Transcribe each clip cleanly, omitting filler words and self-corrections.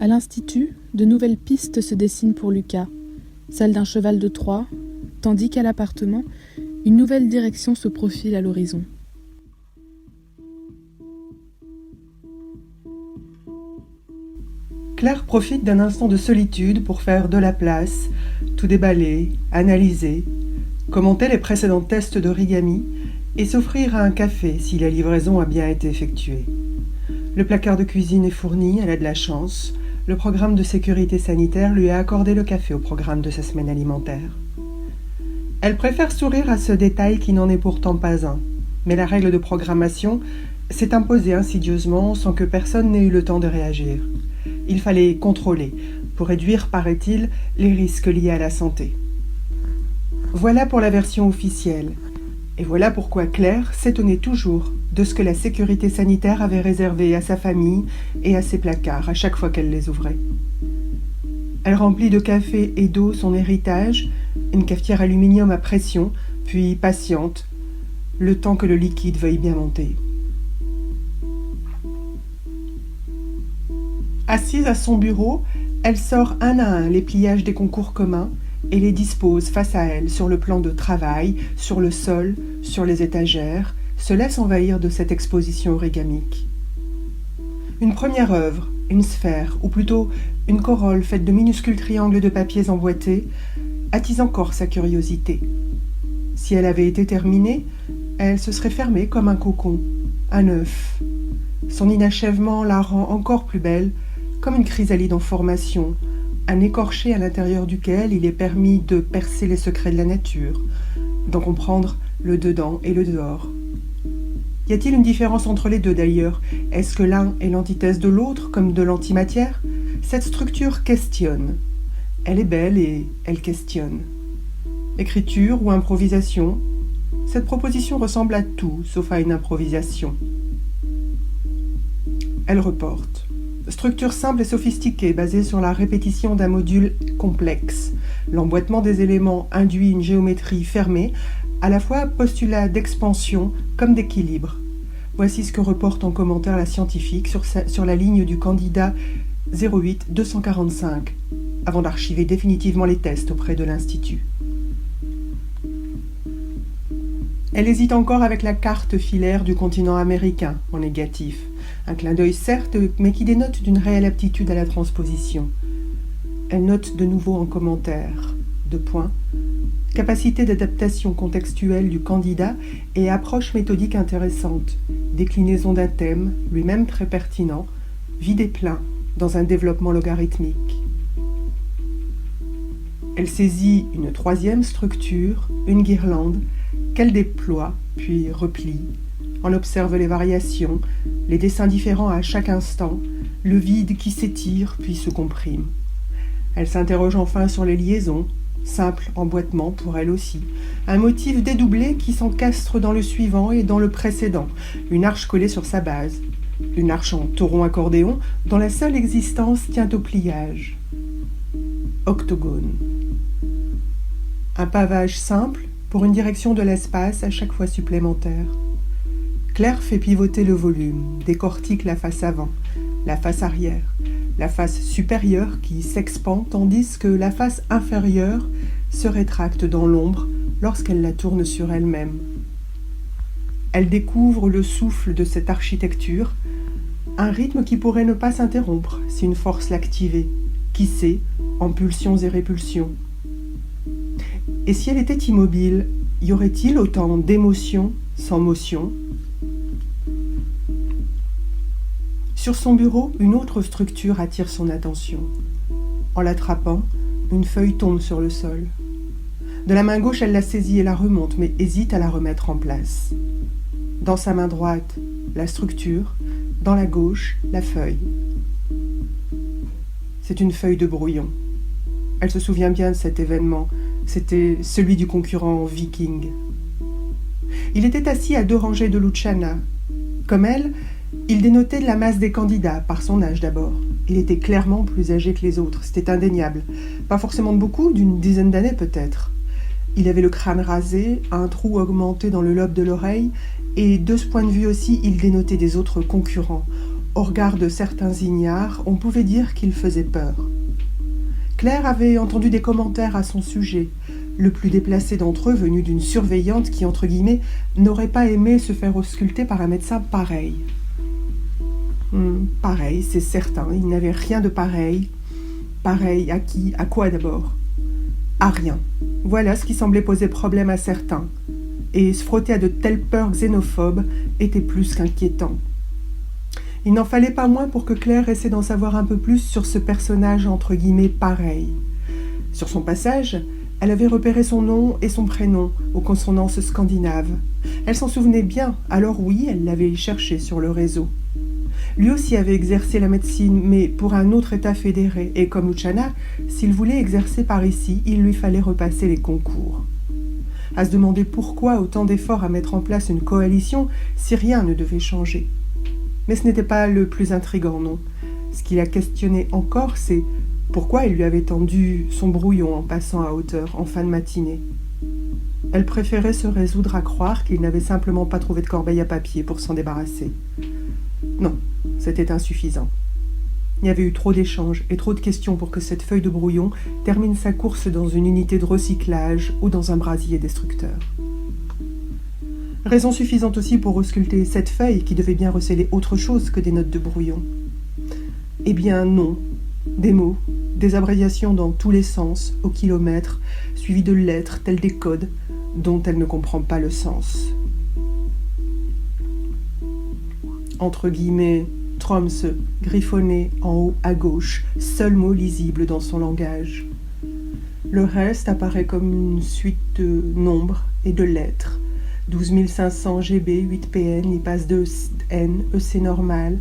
À l'Institut, de nouvelles pistes se dessinent pour Lucas, celle d'un cheval de Troie, tandis qu'à l'appartement, une nouvelle direction se profile à l'horizon. Claire profite d'un instant de solitude pour faire de la place, tout déballer, analyser, commenter les précédents tests d'origami et s'offrir un café si la livraison a bien été effectuée. Le placard de cuisine est fourni, elle a de la chance. Le programme de sécurité sanitaire lui a accordé le café au programme de sa semaine alimentaire. Elle préfère sourire à ce détail qui n'en est pourtant pas un. Mais la règle de programmation s'est imposée insidieusement sans que personne n'ait eu le temps de réagir. Il fallait contrôler, pour réduire, paraît-il, les risques liés à la santé. Voilà pour la version officielle. Et voilà pourquoi Claire s'étonnait toujours de ce que la sécurité sanitaire avait réservé à sa famille et à ses placards à chaque fois qu'elle les ouvrait. Elle remplit de café et d'eau son héritage, une cafetière aluminium à pression, puis patiente, le temps que le liquide veuille bien monter. Assise à son bureau, elle sort un à un les pliages des concours communs et les dispose face à elle sur le plan de travail, sur le sol, sur les étagères, se laisse envahir de cette exposition origamique. Une première œuvre, une sphère, ou plutôt une corolle faite de minuscules triangles de papiers emboîtés, attise encore sa curiosité. Si elle avait été terminée, elle se serait fermée comme un cocon, un œuf. Son inachèvement la rend encore plus belle, comme une chrysalide en formation, un écorché à l'intérieur duquel il est permis de percer les secrets de la nature, d'en comprendre le dedans et le dehors. Y a-t-il une différence entre les deux d'ailleurs? Est-ce que l'un est l'antithèse de l'autre, comme de l'antimatière? Cette structure questionne. Elle est belle et elle questionne. Écriture ou improvisation? Cette proposition ressemble à tout, sauf à une improvisation. Elle reporte. Structure simple et sophistiquée, basée sur la répétition d'un module complexe. L'emboîtement des éléments induit une géométrie fermée, à la fois postulat d'expansion comme d'équilibre. Voici ce que reporte en commentaire la scientifique sur la ligne du candidat 08-245, avant d'archiver définitivement les tests auprès de l'Institut. Elle hésite encore avec la carte filaire du continent américain, en négatif. Un clin d'œil certes, mais qui dénote d'une réelle aptitude à la transposition. Elle note de nouveau en commentaire, : capacité d'adaptation contextuelle du candidat et approche méthodique intéressante, déclinaison d'un thème, lui-même très pertinent, vide et plein, dans un développement logarithmique. Elle saisit une troisième structure, une guirlande, qu'elle déploie, puis replie. On observe les variations, les dessins différents à chaque instant, le vide qui s'étire puis se comprime. Elle s'interroge enfin sur les liaisons, simple emboîtement pour elle aussi, un motif dédoublé qui s'encastre dans le suivant et dans le précédent, une arche collée sur sa base, une arche en tauron accordéon dont la seule existence tient au pliage. Octogone. Un pavage simple pour une direction de l'espace à chaque fois supplémentaire. Claire fait pivoter le volume, décortique la face avant, la face arrière, la face supérieure qui s'expand tandis que la face inférieure se rétracte dans l'ombre lorsqu'elle la tourne sur elle-même. Elle découvre le souffle de cette architecture, un rythme qui pourrait ne pas s'interrompre si une force l'activait, qui sait, en pulsions et répulsions. Et si elle était immobile, y aurait-il autant d'émotions sans motion ? Sur son bureau, une autre structure attire son attention. En l'attrapant, une feuille tombe sur le sol. De la main gauche, elle la saisit et la remonte, mais hésite à la remettre en place. Dans sa main droite, la structure, dans la gauche, la feuille. C'est une feuille de brouillon. Elle se souvient bien de cet événement. C'était celui du concurrent Viking. Il était assis à 2 rangées de Luciana. Comme elle, il dénotait de la masse des candidats, par son âge d'abord. Il était clairement plus âgé que les autres, c'était indéniable. Pas forcément de beaucoup, d'une dizaine d'années peut-être. Il avait le crâne rasé, un trou augmenté dans le lobe de l'oreille, et de ce point de vue aussi, il dénotait des autres concurrents. Au regard de certains ignares, on pouvait dire qu'il faisait peur. Claire avait entendu des commentaires à son sujet, le plus déplacé d'entre eux venu d'une surveillante qui, entre guillemets, n'aurait pas aimé se faire ausculter par un médecin pareil. Pareil, c'est certain, il n'avait rien de pareil. Pareil à qui, à quoi d'abord? À rien. Voilà ce qui semblait poser problème à certains. Et se frotter à de telles peurs xénophobes était plus qu'inquiétant. Il n'en fallait pas moins pour que Claire essaie d'en savoir un peu plus sur ce personnage entre guillemets pareil. Sur son passage, elle avait repéré son nom et son prénom aux consonances scandinaves. Elle s'en souvenait bien, alors oui, elle l'avait cherché sur le réseau. Lui aussi avait exercé la médecine, mais pour un autre état fédéré, et comme Luciana, s'il voulait exercer par ici, il lui fallait repasser les concours. À se demander pourquoi autant d'efforts à mettre en place une coalition si rien ne devait changer. Mais ce n'était pas le plus intrigant, non. Ce qui la questionnait encore, c'est pourquoi il lui avait tendu son brouillon en passant à hauteur en fin de matinée. Elle préférait se résoudre à croire qu'il n'avait simplement pas trouvé de corbeille à papier pour s'en débarrasser. Non, c'était insuffisant. Il y avait eu trop d'échanges et trop de questions pour que cette feuille de brouillon termine sa course dans une unité de recyclage ou dans un brasier destructeur. Raison suffisante aussi pour ausculter cette feuille qui devait bien receler autre chose que des notes de brouillon. Eh bien non, des mots, des abréviations dans tous les sens, au kilomètre, suivies de lettres telles des codes dont elle ne comprend pas le sens. Entre guillemets, Tromsø, griffonné en haut à gauche, seul mot lisible dans son langage. Le reste apparaît comme une suite de nombres et de lettres. 12 500 GB, 8 PN, LIPAS 2 N, EC normal,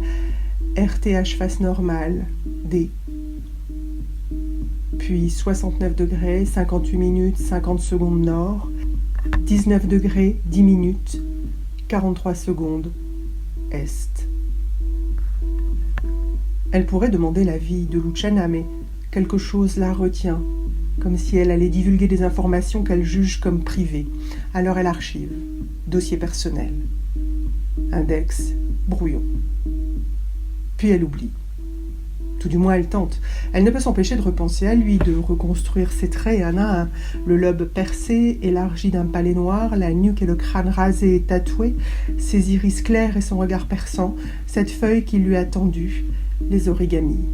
RTH face normale, D. Puis 69 degrés, 58 minutes, 50 secondes nord, 19 degrés, 10 minutes, 43 secondes, est. Elle pourrait demander l'avis de Luciana, mais quelque chose la retient, comme si elle allait divulguer des informations qu'elle juge comme privées. Alors elle archive. Dossier personnel. Index, brouillon. Puis elle oublie. Tout du moins elle tente. Elle ne peut s'empêcher de repenser à lui, de reconstruire ses traits un à un. Le lobe percé, élargi d'un palais noir, la nuque et le crâne rasé et tatoué, ses iris clairs et son regard perçant, cette feuille qui lui a tendu, les origamis.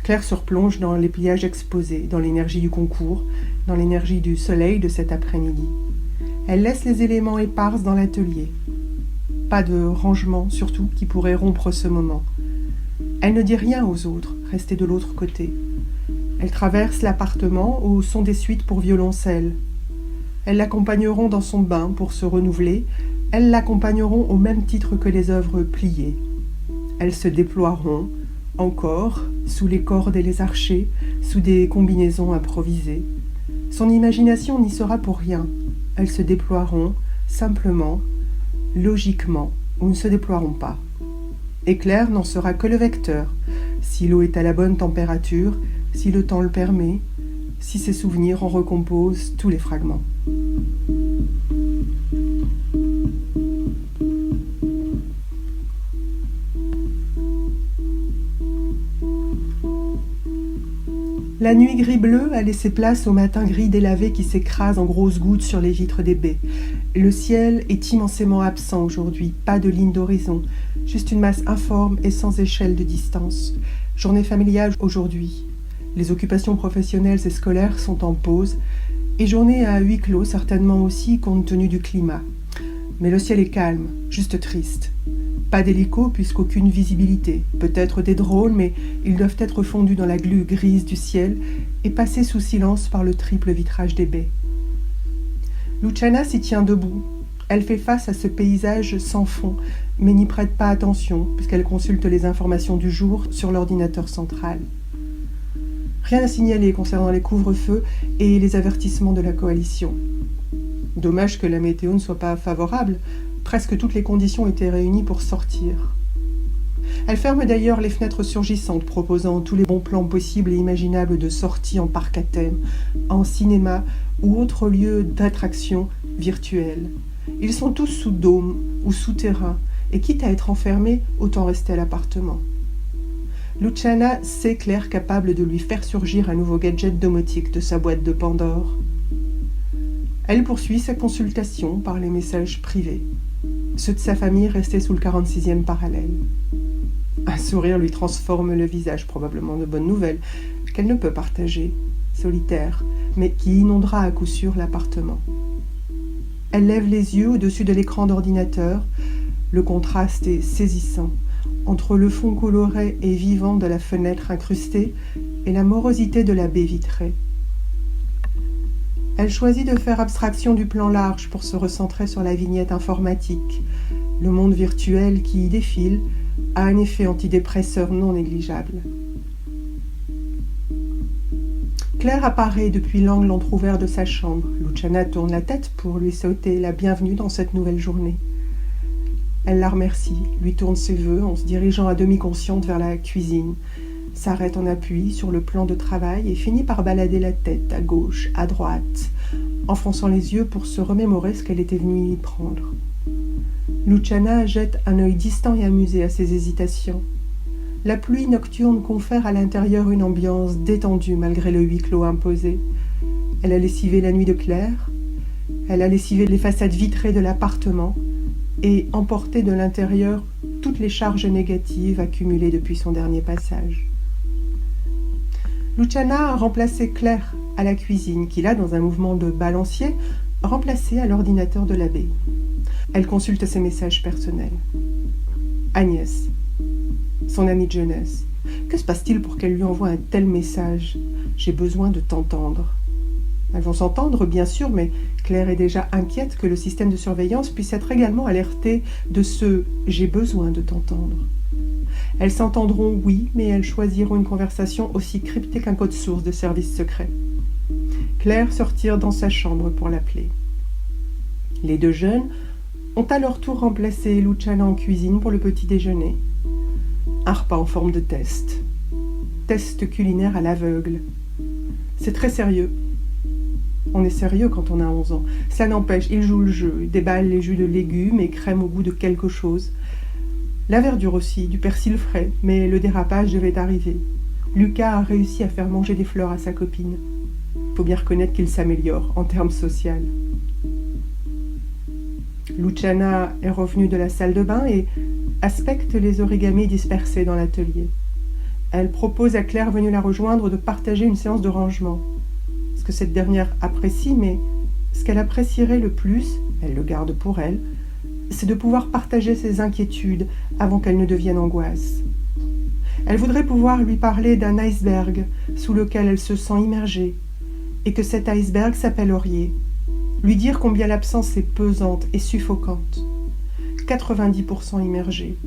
Claire se replonge dans les pliages exposés, dans l'énergie du concours, dans l'énergie du soleil de cet après-midi. Elle laisse les éléments épars dans l'atelier. Pas de rangement, surtout, qui pourrait rompre ce moment. Elle ne dit rien aux autres, restés de l'autre côté. Elle traverse l'appartement au son des suites pour violoncelle. Elles l'accompagneront dans son bain pour se renouveler. Elles l'accompagneront au même titre que les œuvres pliées. Elles se déploieront, encore, sous les cordes et les archers, sous des combinaisons improvisées. Son imagination n'y sera pour rien. Elles se déploieront, simplement, logiquement, ou ne se déploieront pas. Et Claire n'en sera que le vecteur, si l'eau est à la bonne température, si le temps le permet, si ses souvenirs en recomposent tous les fragments. La nuit gris-bleu a laissé place au matin gris délavé qui s'écrase en grosses gouttes sur les vitres des baies. Le ciel est immensément absent aujourd'hui, pas de ligne d'horizon, juste une masse informe et sans échelle de distance. Journée familiale aujourd'hui. Les occupations professionnelles et scolaires sont en pause, et journée à huis clos certainement aussi compte tenu du climat. Mais le ciel est calme, juste triste. Pas d'hélico puisqu'aucune visibilité, peut-être des drones, mais ils doivent être fondus dans la glu grise du ciel et passés sous silence par le triple vitrage des baies. Luciana s'y tient debout. Elle fait face à ce paysage sans fond, mais n'y prête pas attention puisqu'elle consulte les informations du jour sur l'ordinateur central. Rien à signaler concernant les couvre-feux et les avertissements de la coalition. Dommage que la météo ne soit pas favorable. Presque toutes les conditions étaient réunies pour sortir. Elle ferme d'ailleurs les fenêtres surgissantes, proposant tous les bons plans possibles et imaginables de sortie en parc à thème, en cinéma ou autre lieu d'attraction virtuelle. Ils sont tous sous dôme ou souterrains et quitte à être enfermée, autant rester à l'appartement. Luciana sait Claire capable de lui faire surgir un nouveau gadget domotique de sa boîte de Pandore. Elle poursuit sa consultation par les messages privés, ceux de sa famille restés sous le 46e parallèle. Un sourire lui transforme le visage, probablement de bonnes nouvelles, qu'elle ne peut partager, solitaire, mais qui inondera à coup sûr l'appartement. Elle lève les yeux au-dessus de l'écran d'ordinateur. Le contraste est saisissant entre le fond coloré et vivant de la fenêtre incrustée et la morosité de la baie vitrée. Elle choisit de faire abstraction du plan large pour se recentrer sur la vignette informatique. Le monde virtuel qui y défile a un effet antidépresseur non négligeable. Claire apparaît depuis l'angle entrouvert de sa chambre. Luciana tourne la tête pour lui souhaiter la bienvenue dans cette nouvelle journée. Elle la remercie, lui tourne ses vœux en se dirigeant à demi consciente vers la cuisine, s'arrête en appui sur le plan de travail et finit par balader la tête à gauche, à droite, enfonçant les yeux pour se remémorer ce qu'elle était venue y prendre. Luciana jette un œil distant et amusé à ses hésitations. La pluie nocturne confère à l'intérieur une ambiance détendue malgré le huis clos imposé. Elle a lessivé la nuit de Claire, elle a lessivé les façades vitrées de l'appartement et emporté de l'intérieur toutes les charges négatives accumulées depuis son dernier passage. Luciana a remplacé Claire à la cuisine, qu'il a, dans un mouvement de balancier, remplacé à l'ordinateur de l'abbé. Elle consulte ses messages personnels. Agnès, son amie de jeunesse. Que se passe-t-il pour qu'elle lui envoie un tel message ? J'ai besoin de t'entendre. Elles vont s'entendre, bien sûr, mais Claire est déjà inquiète que le système de surveillance puisse être également alerté de ce « j'ai besoin de t'entendre ». Elles s'entendront, oui, mais elles choisiront une conversation aussi cryptée qu'un code source de service secret. Claire sortir dans sa chambre pour l'appeler. Les deux jeunes ont à leur tour remplacé Luciana en cuisine pour le petit déjeuner. Un repas en forme de test. Test culinaire à l'aveugle. C'est très sérieux. On est sérieux quand on a 11 ans. Cela n'empêche, ils jouent le jeu, ils déballent les jus de légumes et crème au goût de quelque chose. La verdure aussi, du persil frais, mais le dérapage devait arriver. Lucas a réussi à faire manger des fleurs à sa copine. Faut bien reconnaître qu'il s'améliore en termes sociaux. Luciana est revenue de la salle de bain et aspecte les origamis dispersés dans l'atelier. Elle propose à Claire venue la rejoindre de partager une séance de rangement. Ce que cette dernière apprécie, mais ce qu'elle apprécierait le plus, elle le garde pour elle, c'est de pouvoir partager ses inquiétudes avant qu'elles ne deviennent angoisse. Elle voudrait pouvoir lui parler d'un iceberg sous lequel elle se sent immergée, et que cet iceberg s'appelle Aurier. Lui dire combien l'absence est pesante et suffocante. 90% immergés.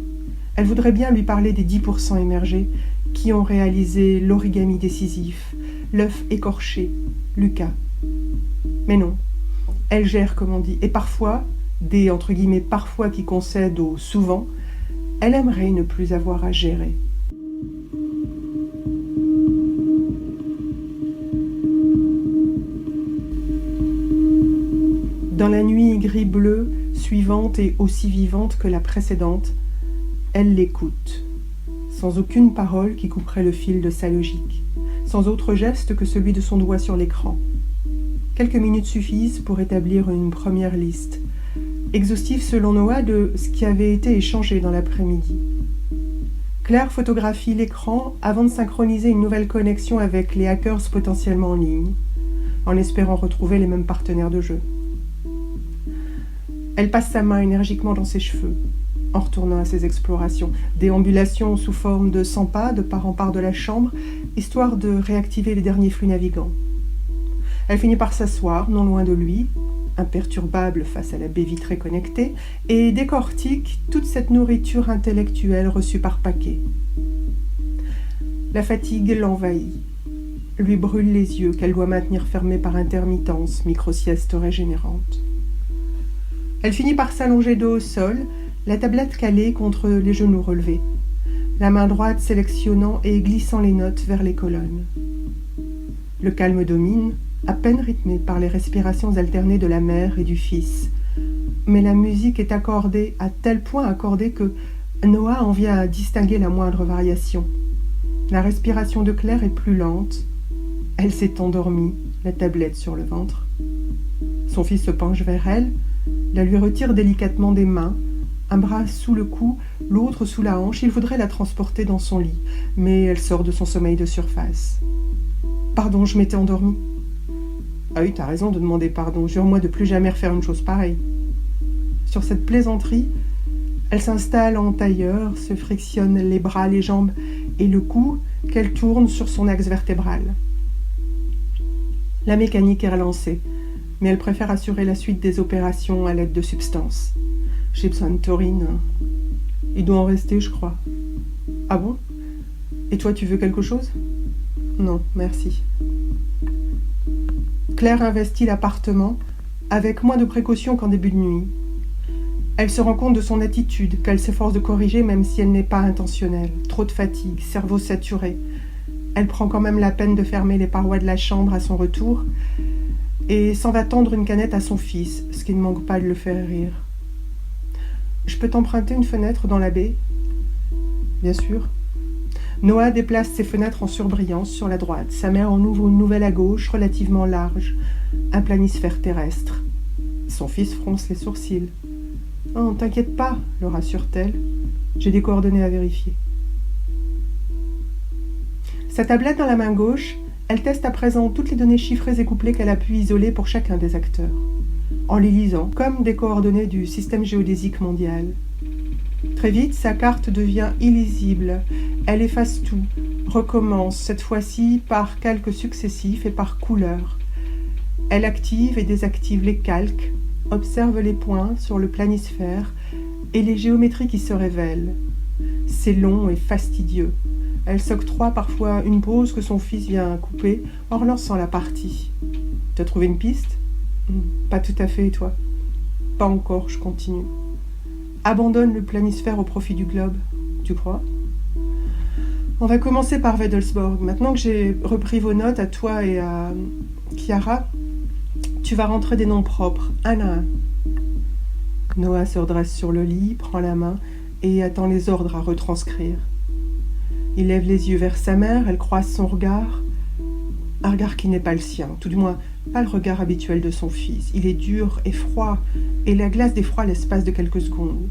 Elle voudrait bien lui parler des 10% émergés qui ont réalisé l'origami décisif, l'œuf écorché, Lucas. Mais non, elle gère comme on dit, et parfois, des entre guillemets parfois qui concèdent au souvent, elle aimerait ne plus avoir à gérer. Dans la nuit gris-bleu, suivante et aussi vivante que la précédente, elle l'écoute, sans aucune parole qui couperait le fil de sa logique, sans autre geste que celui de son doigt sur l'écran. Quelques minutes suffisent pour établir une première liste, exhaustive selon Noah de ce qui avait été échangé dans l'après-midi. Claire photographie l'écran avant de synchroniser une nouvelle connexion avec les hackers potentiellement en ligne, en espérant retrouver les mêmes partenaires de jeu. Elle passe sa main énergiquement dans ses cheveux, en retournant à ses explorations, déambulations sous forme de 100 pas de part en part de la chambre, histoire de réactiver les derniers flux navigants. Elle finit par s'asseoir, non loin de lui, imperturbable face à la baie vitrée connectée, et décortique toute cette nourriture intellectuelle reçue par paquet. La fatigue l'envahit, lui brûle les yeux qu'elle doit maintenir fermés par intermittence, micro-sieste régénérante. Elle finit par s'allonger dos au sol, la tablette calée contre les genoux relevés, la main droite sélectionnant et glissant les notes vers les colonnes. Le calme domine, à peine rythmé par les respirations alternées de la mère et du fils, mais la musique est accordée, à tel point accordée que Noah en vient à distinguer la moindre variation. La respiration de Claire est plus lente. Elle s'est endormie, la tablette sur le ventre. Son fils se penche vers elle, la lui retire délicatement des mains, un bras sous le cou, l'autre sous la hanche. Il voudrait la transporter dans son lit, mais elle sort de son sommeil de surface. « Pardon, je m'étais endormie. »« Ah oui, t'as raison de demander pardon. Jure-moi de plus jamais refaire une chose pareille. » Sur cette plaisanterie, elle s'installe en tailleur, se frictionne les bras, les jambes et le cou qu'elle tourne sur son axe vertébral. La mécanique est relancée, mais elle préfère assurer la suite des opérations à l'aide de substances. J'ai besoin de taurine. Il doit en rester, je crois. Ah bon? Et toi, tu veux quelque chose? Non, merci. Claire investit l'appartement avec moins de précautions qu'en début de nuit. Elle se rend compte de son attitude, qu'elle s'efforce de corriger même si elle n'est pas intentionnelle. Trop de fatigue, cerveau saturé. Elle prend quand même la peine de fermer les parois de la chambre à son retour et s'en va tendre une canette à son fils, ce qui ne manque pas de le faire rire. « Je peux t'emprunter une fenêtre dans la baie ?»« Bien sûr. » Noah déplace ses fenêtres en surbrillance sur la droite. Sa mère en ouvre une nouvelle à gauche, relativement large. Un planisphère terrestre. Son fils fronce les sourcils. « Oh, t'inquiète pas, le rassure-t-elle. J'ai des coordonnées à vérifier. » Sa tablette dans la main gauche, elle teste à présent toutes les données chiffrées et couplées qu'elle a pu isoler pour chacun des acteurs, en les lisant comme des coordonnées du système géodésique mondial. Très vite, sa carte devient illisible. Elle efface tout, recommence, cette fois-ci par calques successifs et par couleurs. Elle active et désactive les calques, observe les points sur le planisphère et les géométries qui se révèlent. C'est long et fastidieux. Elle s'octroie parfois une pause que son fils vient couper en relançant la partie. « T'as trouvé une piste ?»« Pas tout à fait, et toi ?»« Pas encore, je continue. » Abandonne le planisphère au profit du globe. Tu crois? On va commencer par Wedelsborg. Maintenant que j'ai repris vos notes à toi et à Chiara, tu vas rentrer des noms propres, un à un. Noah se redresse sur le lit, prend la main et attend les ordres à retranscrire. Il lève les yeux vers sa mère, elle croise son regard. Un regard qui n'est pas le sien, tout du moins pas le regard habituel de son fils. Il est dur et froid, et la glace défroie l'espace de quelques secondes.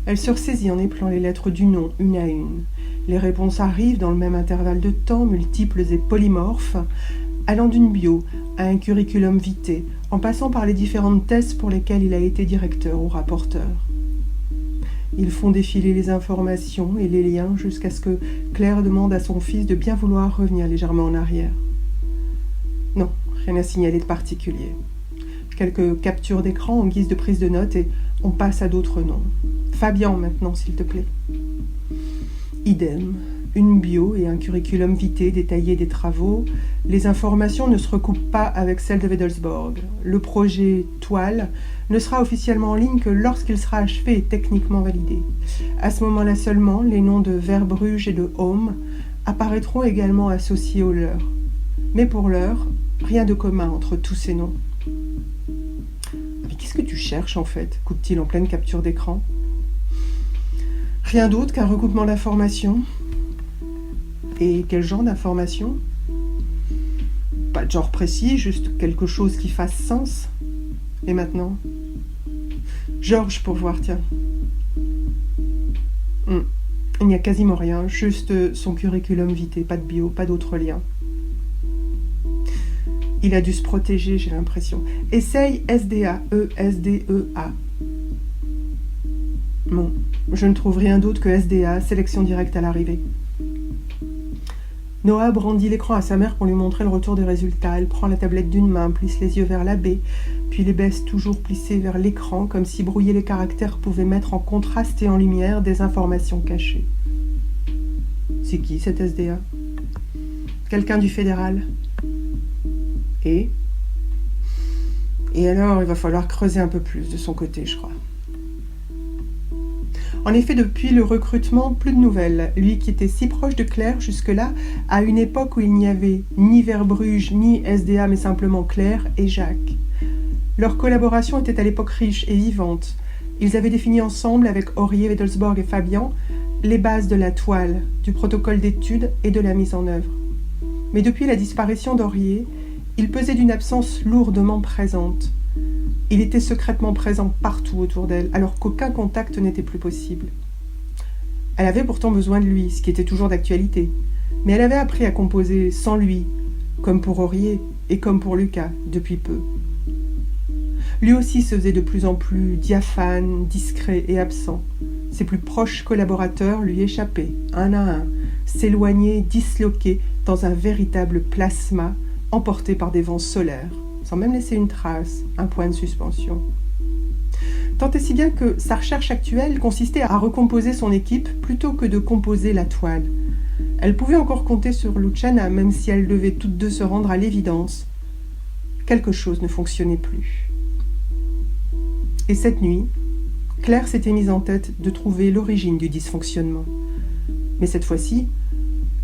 Elle se ressaisit en épelant les lettres du nom, une à une. Les réponses arrivent dans le même intervalle de temps, multiples et polymorphes, allant d'une bio à un curriculum vitae, en passant par les différentes thèses pour lesquelles il a été directeur ou rapporteur. Ils font défiler les informations et les liens jusqu'à ce que Claire demande à son fils de bien vouloir revenir légèrement en arrière. Non, rien à signaler de particulier. Quelques captures d'écran en guise de prise de notes et on passe à d'autres noms. Fabian maintenant, s'il te plaît. Idem. Une bio et un curriculum vitae détaillé des travaux. Les informations ne se recoupent pas avec celles de Wedelsborg. Le projet Toile ne sera officiellement en ligne que lorsqu'il sera achevé et techniquement validé. À ce moment-là seulement, les noms de Verbruge et de Home apparaîtront également associés aux leurs. Mais pour l'heure, rien de commun entre tous ces noms. Mais qu'est-ce que tu cherches en fait? Coupe-t-il en pleine capture d'écran. Rien d'autre qu'un recoupement d'informations. Et quel genre d'informations? Pas de genre précis, juste quelque chose qui fasse sens. Et maintenant? Georges pour voir, tiens. Il n'y a quasiment rien, juste son curriculum vitae, pas de bio, pas d'autres liens. Il a dû se protéger, j'ai l'impression. Essaye SDA, E-S-D-E-A. Bon, je ne trouve rien d'autre que SDA, sélection directe à l'arrivée. Noah brandit l'écran à sa mère pour lui montrer le retour des résultats. Elle prend la tablette d'une main, plisse les yeux vers la baie, puis les baisse toujours plissées vers l'écran, comme si brouiller les caractères pouvait mettre en contraste et en lumière des informations cachées. C'est qui cet SDA? Quelqu'un du fédéral. Et alors, il va falloir creuser un peu plus de son côté, je crois. En effet, depuis le recrutement, plus de nouvelles. Lui qui était si proche de Claire jusque-là, à une époque où il n'y avait ni Verbruge, ni SDA, mais simplement Claire et Jacques. Leur collaboration était à l'époque riche et vivante. Ils avaient défini ensemble, avec Aurier, Wedelsborg et Fabian, les bases de la toile, du protocole d'étude et de la mise en œuvre. Mais depuis la disparition d'Aurier, il pesait d'une absence lourdement présente. Il était secrètement présent partout autour d'elle, alors qu'aucun contact n'était plus possible. Elle avait pourtant besoin de lui, ce qui était toujours d'actualité. Mais elle avait appris à composer sans lui, comme pour Aurier et comme pour Lucas, depuis peu. Lui aussi se faisait de plus en plus diaphane, discret et absent. Ses plus proches collaborateurs lui échappaient, un à un, s'éloignaient, disloqués dans un véritable plasma, emporté par des vents solaires, sans même laisser une trace, un point de suspension. Tant et si bien que sa recherche actuelle consistait à recomposer son équipe plutôt que de composer la toile. Elle pouvait encore compter sur Luciana, même si elles devaient toutes deux se rendre à l'évidence. Quelque chose ne fonctionnait plus. Et cette nuit, Claire s'était mise en tête de trouver l'origine du dysfonctionnement. Mais cette fois-ci,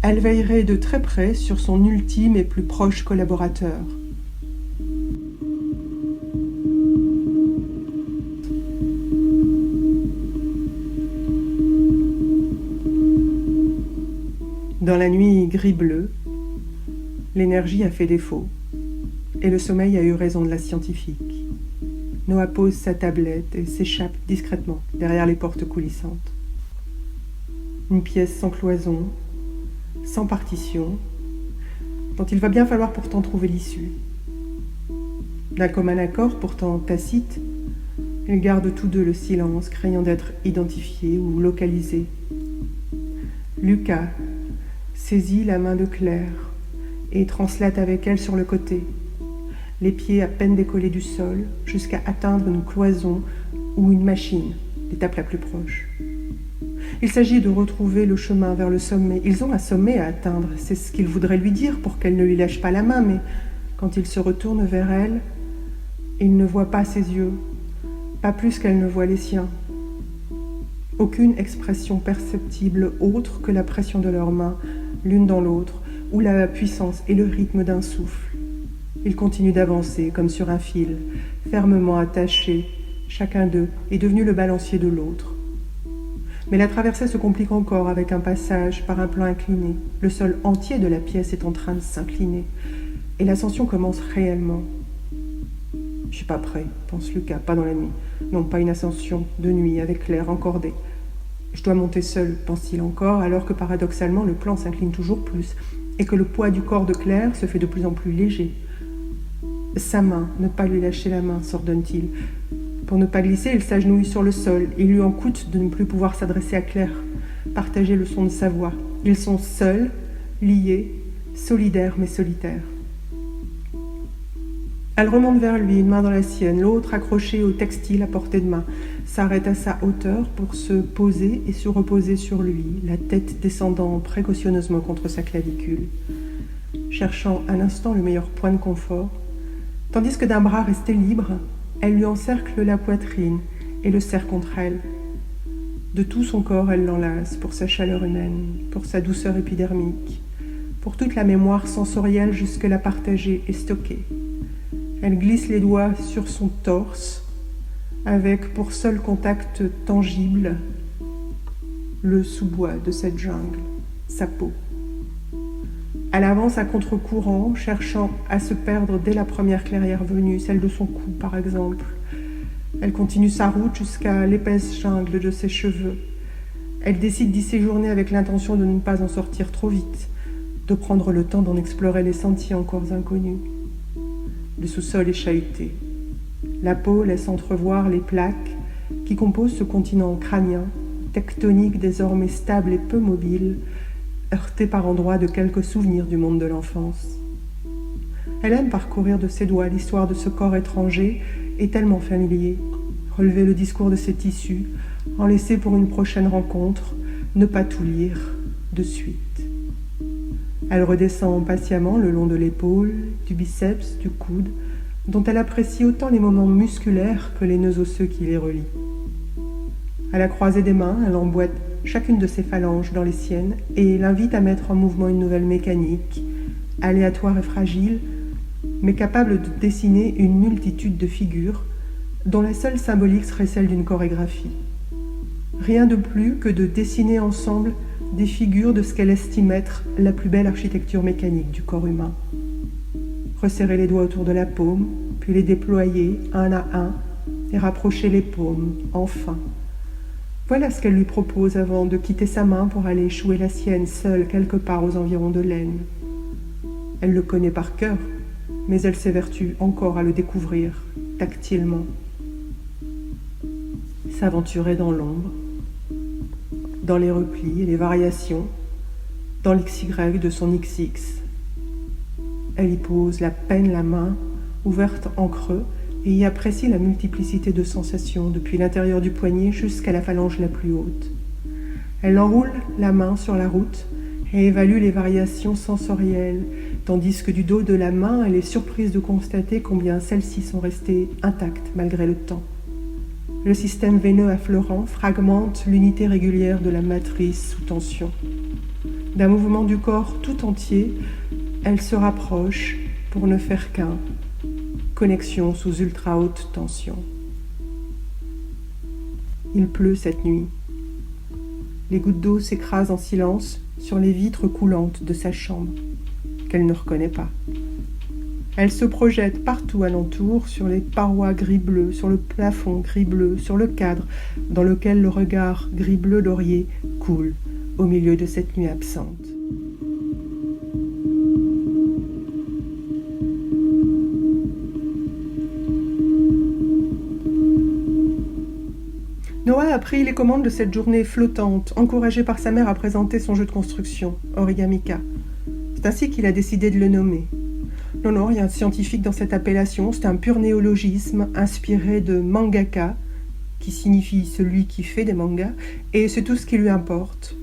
elle veillerait de très près sur son ultime et plus proche collaborateur. Dans la nuit gris-bleu, l'énergie a fait défaut, et le sommeil a eu raison de la scientifique. Noah pose sa tablette et s'échappe discrètement derrière les portes coulissantes. Une pièce sans cloison, sans partition, dont il va bien falloir pourtant trouver l'issue. D'un commun accord, pourtant tacite, ils gardent tous deux le silence, craignant d'être identifiés ou localisés. Lucas saisit la main de Claire et translate avec elle sur le côté, les pieds à peine décollés du sol, jusqu'à atteindre une cloison ou une machine, l'étape la plus proche. Il s'agit de retrouver le chemin vers le sommet. Ils ont un sommet à atteindre, c'est ce qu'il voudrait lui dire pour qu'elle ne lui lâche pas la main, mais quand il se retourne vers elle, il ne voit pas ses yeux, pas plus qu'elle ne voit les siens. Aucune expression perceptible autre que la pression de leurs mains, l'une dans l'autre, ou la puissance et le rythme d'un souffle. Ils continuent d'avancer comme sur un fil, fermement attachés. Chacun d'eux est devenu le balancier de l'autre. Mais la traversée se complique encore avec un passage par un plan incliné. Le sol entier de la pièce est en train de s'incliner. Et l'ascension commence réellement. « Je suis pas prêt, pense Lucas, pas dans la nuit. Non, pas une ascension de nuit avec Claire encordée. Je dois monter seul, pense-t-il encore, alors que paradoxalement le plan s'incline toujours plus et que le poids du corps de Claire se fait de plus en plus léger. Sa main, ne pas lui lâcher la main, s'ordonne-t-il. Pour ne pas glisser, il s'agenouille sur le sol. Il lui en coûte de ne plus pouvoir s'adresser à Claire, partager le son de sa voix. Ils sont seuls, liés, solidaires mais solitaires. Elle remonte vers lui, une main dans la sienne, l'autre accrochée au textile à portée de main, s'arrête à sa hauteur pour se poser et se reposer sur lui, la tête descendant précautionneusement contre sa clavicule, cherchant un instant le meilleur point de confort, tandis que d'un bras resté libre, elle lui encercle la poitrine et le serre contre elle. De tout son corps, elle l'enlace pour sa chaleur humaine, pour sa douceur épidermique, pour toute la mémoire sensorielle jusque-là partagée et stockée. Elle glisse les doigts sur son torse, avec pour seul contact tangible le sous-bois de cette jungle, sa peau. Elle avance à contre-courant, cherchant à se perdre dès la première clairière venue, celle de son cou par exemple. Elle continue sa route jusqu'à l'épaisse jungle de ses cheveux. Elle décide d'y séjourner avec l'intention de ne pas en sortir trop vite, de prendre le temps d'en explorer les sentiers encore inconnus. Le sous-sol est chahuté. La peau laisse entrevoir les plaques qui composent ce continent crânien, tectonique désormais stable et peu mobile, heurté par endroits de quelques souvenirs du monde de l'enfance. Elle aime parcourir de ses doigts l'histoire de ce corps étranger et tellement familier, relever le discours de ses tissus, en laisser pour une prochaine rencontre, ne pas tout lire de suite. Elle redescend patiemment le long de l'épaule, du biceps, du coude, dont elle apprécie autant les moments musculaires que les nœuds osseux qui les relient. À la croisée des mains, elle emboîte chacune de ses phalanges dans les siennes et l'invite à mettre en mouvement une nouvelle mécanique, aléatoire et fragile, mais capable de dessiner une multitude de figures dont la seule symbolique serait celle d'une chorégraphie. Rien de plus que de dessiner ensemble des figures de ce qu'elle estime être la plus belle architecture mécanique du corps humain. Resserrer les doigts autour de la paume, puis les déployer un à un et rapprocher les paumes, enfin. Voilà ce qu'elle lui propose avant de quitter sa main pour aller échouer la sienne seule quelque part aux environs de l'Aisne. Elle le connaît par cœur, mais elle s'évertue encore à le découvrir, tactilement. S'aventurer dans l'ombre, dans les replis et les variations, dans l'XY de son XX. Elle y pose à peine la main, ouverte en creux, et y apprécie la multiplicité de sensations depuis l'intérieur du poignet jusqu'à la phalange la plus haute. Elle enroule la main sur la route et évalue les variations sensorielles, tandis que du dos de la main, elle est surprise de constater combien celles-ci sont restées intactes malgré le temps. Le système veineux affleurant fragmente l'unité régulière de la matrice sous tension. D'un mouvement du corps tout entier, elle se rapproche pour ne faire qu'un. Connexion sous ultra haute tension. Il pleut cette nuit. Les gouttes d'eau s'écrasent en silence sur les vitres coulantes de sa chambre, qu'elle ne reconnaît pas. Elle se projette partout alentour, sur les parois gris-bleu, sur le plafond gris-bleu, sur le cadre dans lequel le regard gris-bleu laurier coule au milieu de cette nuit absente. Noah a pris les commandes de cette journée flottante, encouragé par sa mère à présenter son jeu de construction, Origamika. C'est ainsi qu'il a décidé de le nommer. Non, rien de scientifique dans cette appellation, c'est un pur néologisme inspiré de mangaka, qui signifie celui qui fait des mangas, et c'est tout ce qui lui importe.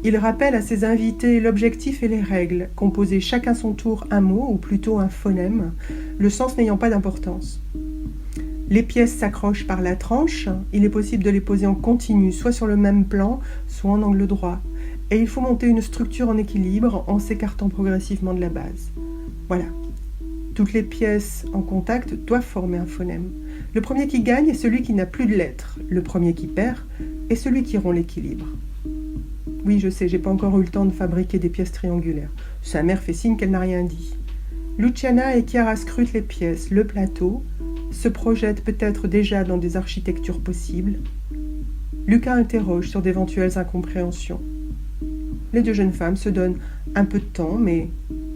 Il rappelle à ses invités l'objectif et les règles, composer chacun son tour un mot, ou plutôt un phonème, le sens n'ayant pas d'importance. Les pièces s'accrochent par la tranche, il est possible de les poser en continu, soit sur le même plan, soit en angle droit. Et il faut monter une structure en équilibre en s'écartant progressivement de la base. Voilà. Toutes les pièces en contact doivent former un phonème. Le premier qui gagne est celui qui n'a plus de lettres. Le premier qui perd est celui qui rompt l'équilibre. Oui, je sais, j'ai pas encore eu le temps de fabriquer des pièces triangulaires. Sa mère fait signe qu'elle n'a rien dit. Luciana et Chiara scrutent les pièces, le plateau, se projettent peut-être déjà dans des architectures possibles. Lucas interroge sur d'éventuelles incompréhensions. Les deux jeunes femmes se donnent un peu de temps, mais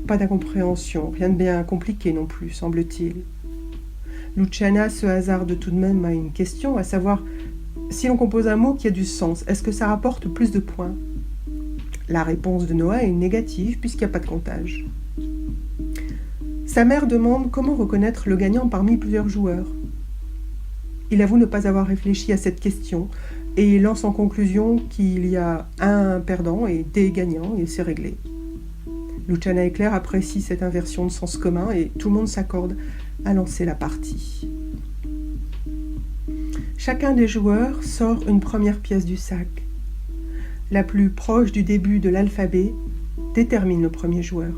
pas d'incompréhension, rien de bien compliqué non plus, semble-t-il. Luciana se hasarde tout de même à une question, à savoir si l'on compose un mot qui a du sens, est-ce que ça rapporte plus de points? La réponse de Noah est négative puisqu'il n'y a pas de comptage. Sa mère demande comment reconnaître le gagnant parmi plusieurs joueurs. Il avoue ne pas avoir réfléchi à cette question et lance en conclusion qu'il y a un perdant et des gagnants et c'est réglé. Luciana et Claire apprécient cette inversion de sens commun et tout le monde s'accorde à lancer la partie. Chacun des joueurs sort une première pièce du sac. La plus proche du début de l'alphabet détermine le premier joueur.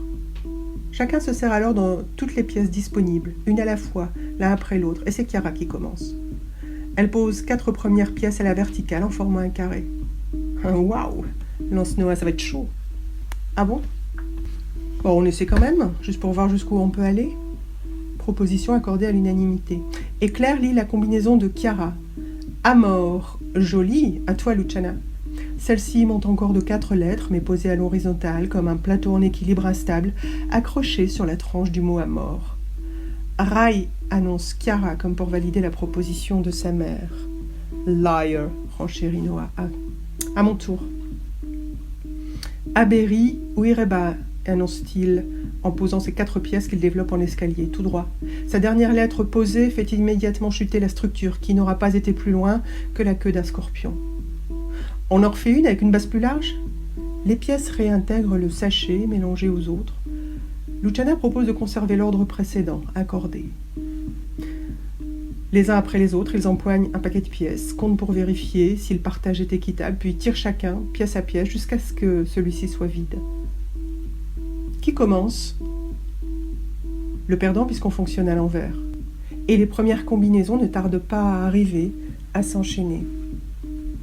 Chacun se sert alors dans toutes les pièces disponibles, une à la fois, l'un après l'autre, et c'est Chiara qui commence. Elle pose 4 premières pièces à la verticale en formant un carré. Waouh, lance Noah, ça va être chaud. Ah bon? Bon, on essaie quand même, juste pour voir jusqu'où on peut aller. Proposition accordée à l'unanimité. Et Claire lit la combinaison de Chiara. Amor, joli, à toi Luciana. Celle-ci monte encore de 4 lettres, mais posée à l'horizontale, comme un plateau en équilibre instable, accroché sur la tranche du mot amor. Rai, annonce Chiara, comme pour valider la proposition de sa mère. Liar, renchérit Noah. À mon tour. Aberi ou Ireba, annonce-t-il, en posant ses 4 pièces qu'il développe en escalier, tout droit. Sa dernière lettre posée fait immédiatement chuter la structure, qui n'aura pas été plus loin que la queue d'un scorpion. On en refait une avec une base plus large? Les pièces réintègrent le sachet mélangé aux autres. Luciana propose de conserver l'ordre précédent, accordé. Les uns après les autres, ils empoignent un paquet de pièces, comptent pour vérifier si le partage est équitable, puis tirent chacun, pièce à pièce, jusqu'à ce que celui-ci soit vide. Qui commence? le perdant puisqu'on fonctionne à l'envers. Et les premières combinaisons ne tardent pas à arriver, à s'enchaîner.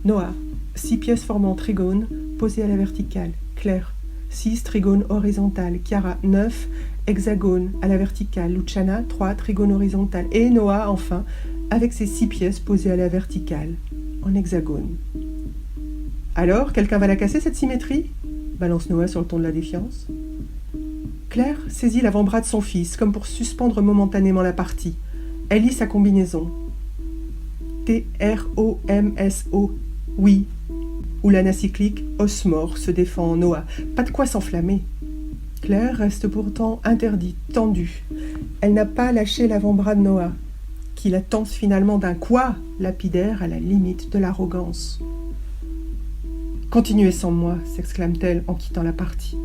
Noah, 6 pièces formant trigone posées à la verticale. Claire, 6 trigones horizontales. Chiara, 9 hexagones à la verticale. Luciana, 3 trigones horizontales. Et Noah, enfin, avec ses 6 pièces posées à la verticale, en hexagone. Alors, quelqu'un va la casser, cette symétrie ? Balance Noah sur le ton de la défiance. Claire saisit l'avant-bras de son fils, comme pour suspendre momentanément la partie. Elle lit sa combinaison. T-R-O-M-S-O, oui. Ou l'anacyclique osmore se défend en Noah. Pas de quoi s'enflammer. Claire reste pourtant interdite, tendue. Elle n'a pas lâché l'avant-bras de Noah, qui la tense finalement d'un quoi lapidaire à la limite de l'arrogance. « Continuez sans moi » s'exclame-t-elle en quittant la partie.